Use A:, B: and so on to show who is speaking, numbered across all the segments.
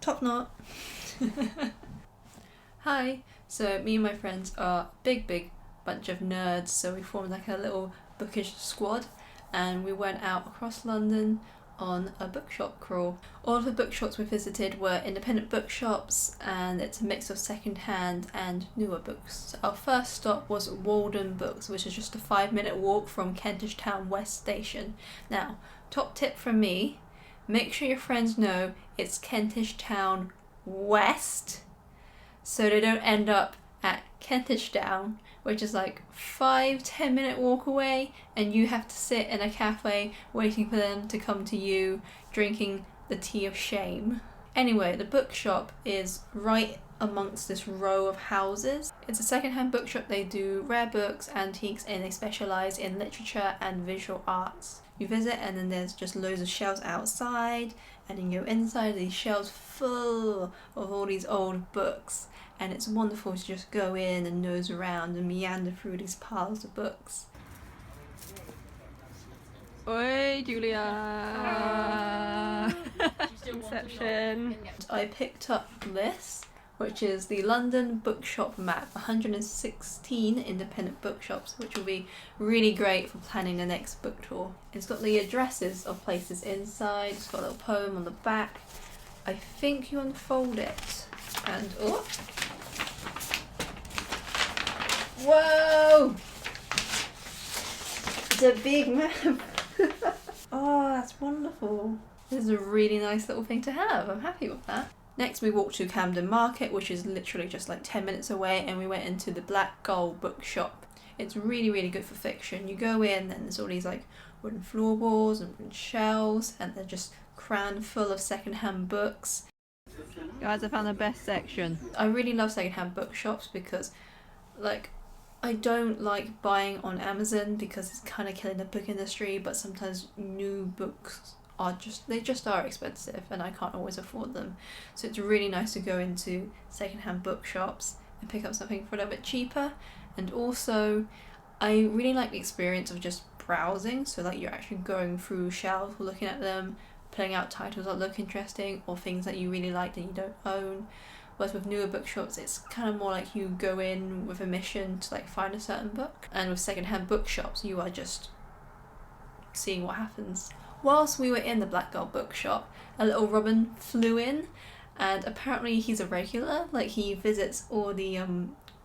A: Top knot. Hi, so me and my friends are a big bunch of nerds, so we formed like a little bookish squad and we went out across London on a bookshop crawl. All of the bookshops we visited were independent bookshops and it's a mix of secondhand and newer books. Our first stop was Walden Books, which is just a 5-minute walk from Kentish Town West Station. Now, top tip from me, make sure your friends know it's Kentish Town West, so they don't end up at Kentish Town, which is like 5-10 minute walk away, and you have to sit in a cafe waiting for them to come to you, drinking the tea of shame. Anyway, the bookshop is right amongst this row of houses. It's a secondhand bookshop. They do rare books, antiques, and they specialise in literature and visual arts. You visit and then there's just loads of shelves outside, and then you go inside, these shelves full of all these old books, and it's wonderful to just go in and nose around and meander through these piles of books.
B: Oi, Julia! Inception.
A: I picked up this, which is the London Bookshop Map, 116 independent bookshops, which will be really great for planning the next book tour. It's got the addresses of places inside, it's got a little poem on the back. I think you unfold it, and oh! Whoa! It's a big map! Oh, that's wonderful. This is a really nice little thing to have. I'm happy with that. Next we walked to Camden Market, which is literally just like 10 minutes away, and we went into the Black Gull bookshop. It's really good for fiction. You go in and there's all these like wooden floorboards and wooden shelves, and they're just crammed full of secondhand books.
B: Guys, I found the best section.
A: I really love secondhand bookshops because like I don't like buying on Amazon because it's kind of killing the book industry, but sometimes new books are just expensive and I can't always afford them. So it's really nice to go into secondhand bookshops and pick up something for a little bit cheaper. And also I really like the experience of just browsing, so like you're actually going through shelves, looking at them, pulling out titles that look interesting or things that you really like that you don't own. Whereas with newer bookshops, it's kind of more like you go in with a mission to like find a certain book. And with secondhand bookshops, you are just seeing what happens. Whilst we were in the Black Gull bookshop, a little robin flew in, and apparently he's a regular. Like he visits all the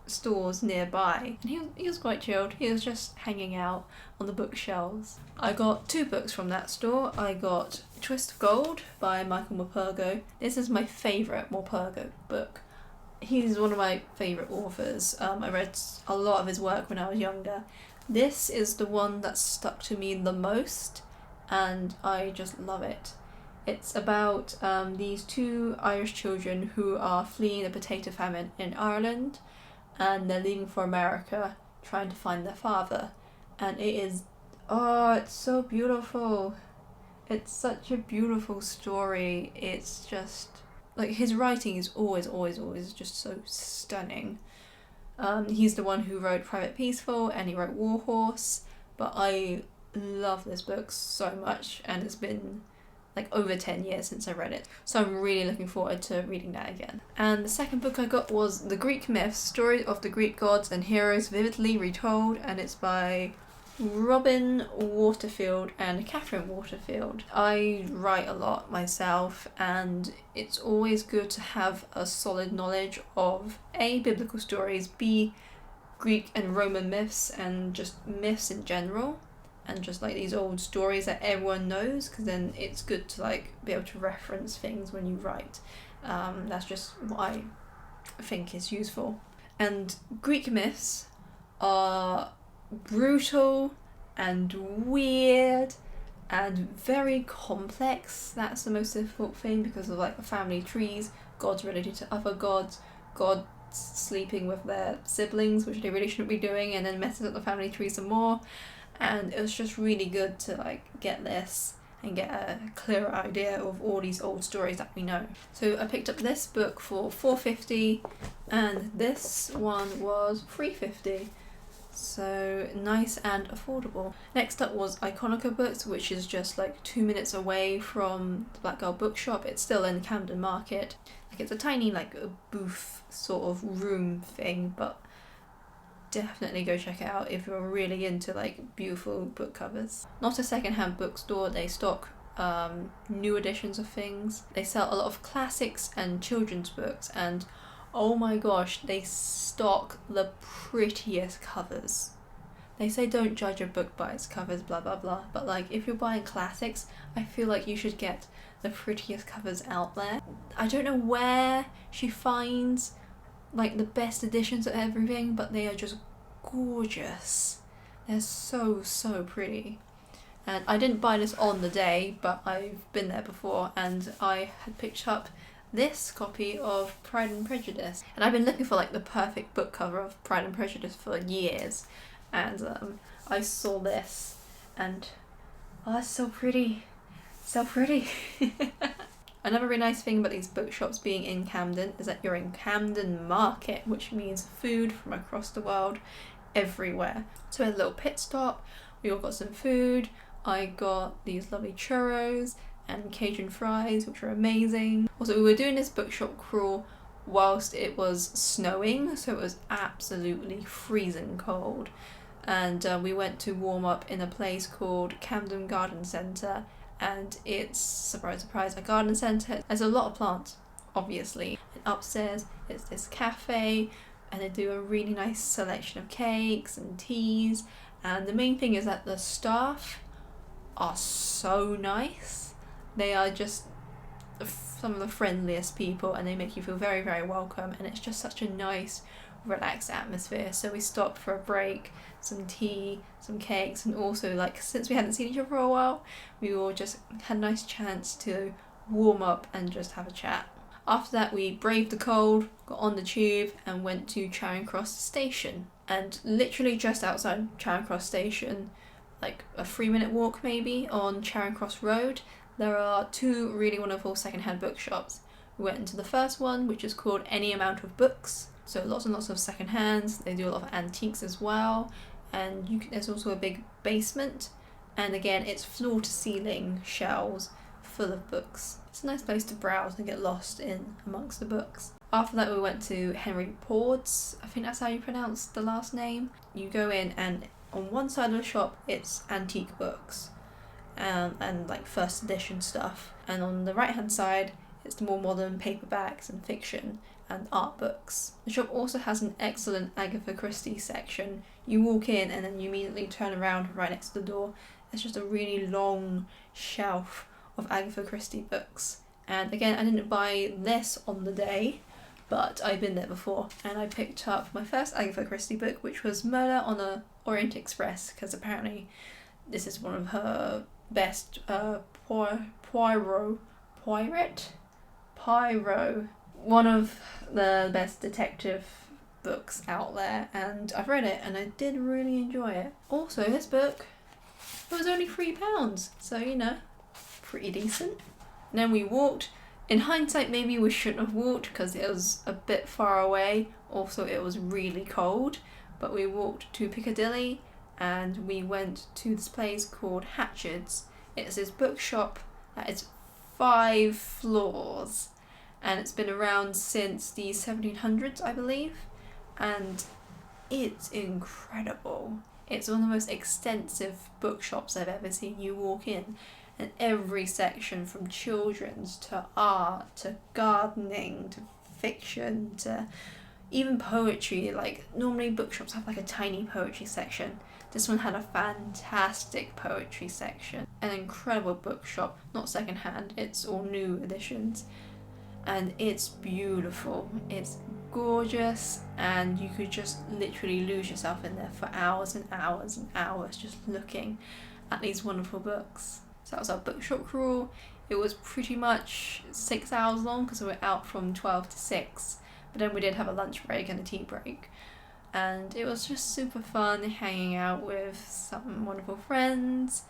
A: stores nearby, and he was quite chilled. He was just hanging out on the bookshelves. I got 2 books from that store. I got Twist of Gold by Michael Morpurgo. This is my favourite Morpurgo book. He's one of my favourite authors. I read a lot of his work when I was younger. This is the one that stuck to me the most, and I just love it. It's about these 2 Irish children who are fleeing the potato famine in Ireland, and they're leaving for America trying to find their father. And it is, oh, it's so beautiful. It's such a beautiful story. It's just, like, his writing is always just so stunning. He's the one who wrote Private Peaceful and he wrote War Horse, but I love this book so much, and it's been like over 10 years since I read it, so I'm really looking forward to reading that again. And the second book I got was The Greek Myths, Story of the Greek Gods and Heroes Vividly Retold, and it's by Robin Waterfield and Catherine Waterfield. I write a lot myself, and it's always good to have a solid knowledge of A, biblical stories, B, Greek and Roman myths, and just myths in general, and just like these old stories that everyone knows, because then it's good to like be able to reference things when you write. That's just what I think is useful. And Greek myths are brutal and weird and very complex. That's the most difficult thing because of like the family trees, gods related to other gods, gods sleeping with their siblings, which they really shouldn't be doing, and then messes up the family tree some more. And it was just really good to like get this and get a clearer idea of all these old stories that we know. So I picked up this book for $4.50 and this one was $3.50. So nice and affordable. Next up was Iconica Books, which is just like 2 minutes away from the Black Girl Bookshop. It's still in Camden Market. Like it's a tiny like a booth sort of room thing, but definitely go check it out if you're really into like beautiful book covers. Not a secondhand bookstore, they stock new editions of things. They sell a lot of classics and children's books, and oh my gosh, they stock the prettiest covers. They say don't judge a book by its covers, blah blah blah, but like if you're buying classics, I feel like you should get the prettiest covers out there. I don't know where she finds like the best editions of everything, but they are just gorgeous. They're so pretty. And I didn't buy this on the day, but I've been there before, and I had picked up this copy of Pride and Prejudice. And I've been looking for like the perfect book cover of Pride and Prejudice for years, and I saw this, and oh, that's so pretty. So pretty. Another really nice thing about these bookshops being in Camden is that you're in Camden Market, which means food from across the world everywhere. So we had a little pit stop, we all got some food. I got these lovely churros and Cajun fries, which were amazing. Also, we were doing this bookshop crawl whilst it was snowing, so it was absolutely freezing cold. And we went to warm up in a place called Camden Garden Centre, and it's, surprise surprise, a garden centre. There's a lot of plants, obviously. And upstairs it's this cafe, and they do a really nice selection of cakes and teas. And the main thing is that the staff are so nice. They are just some of the friendliest people, and they make you feel very, very welcome, and it's just such a nice, relaxed atmosphere. So we stopped for a break, some tea, some cakes, and also like since we hadn't seen each other for a while, we all just had a nice chance to warm up and just have a chat. After that, we braved the cold, got on the tube, and went to Charing Cross Station. And literally just outside Charing Cross Station, like a 3-minute walk maybe, on Charing Cross Road, there are 2 really wonderful secondhand bookshops. We went into the first one, which is called Any Amount of Books. So lots and lots of secondhands. They do a lot of antiques as well. And there's also a big basement. And again, it's floor to ceiling shelves full of books. It's a nice place to browse and get lost in amongst the books. After that, we went to Henry Pord's. I think that's how you pronounce the last name. You go in, and on one side of the shop, it's antique books and like first edition stuff. And on the right hand side, it's the more modern paperbacks and fiction and art books. The shop also has an excellent Agatha Christie section. You walk in and then you immediately turn around right next to the door. There's just a really long shelf of Agatha Christie books. And again, I didn't buy this on the day, but I've been there before, and I picked up my first Agatha Christie book, which was Murder on the Orient Express, because apparently this is one of her best Poirot, one of the best detective books out there, and I've read it and I did really enjoy it. Also, this book, it was only £3, so you know, pretty decent. And then we walked. In hindsight, maybe we shouldn't have walked because it was a bit far away. Also, it was really cold, but we walked to Piccadilly and we went to this place called Hatchard's. It's this bookshop that is 5 floors, and it's been around since the 1700s, I believe, and it's incredible. It's one of the most extensive bookshops I've ever seen. You walk in, and every section, from children's to art to gardening to fiction to even poetry. Like normally bookshops have like a tiny poetry section. This one had a fantastic poetry section. An incredible bookshop, not secondhand, it's all new editions. And it's beautiful, it's gorgeous, and you could just literally lose yourself in there for hours and hours and hours just looking at these wonderful books. So that was our bookshop crawl. It was pretty much 6 hours long because we were out from 12 to 6, but then we did have a lunch break and a tea break. And it was just super fun hanging out with some wonderful friends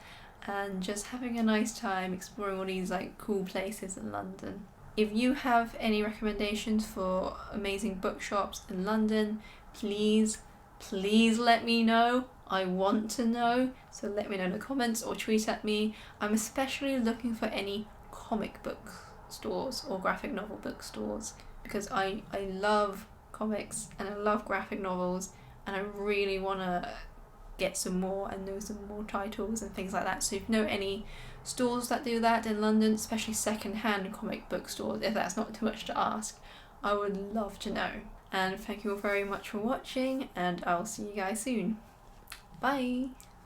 A: and just having a nice time exploring all these like cool places in London. If you have any recommendations for amazing bookshops in London, please please let me know. I want to know, so let me know in the comments or tweet at me. I'm especially looking for any comic book stores or graphic novel bookstores, because I love comics and I love graphic novels, and I really want to get some more and know some more titles and things like that. So if you know any stores that do that in London, especially second-hand comic book stores, if that's not too much to ask, I would love to know. And thank you all very much for watching, and I'll see you guys soon. Bye!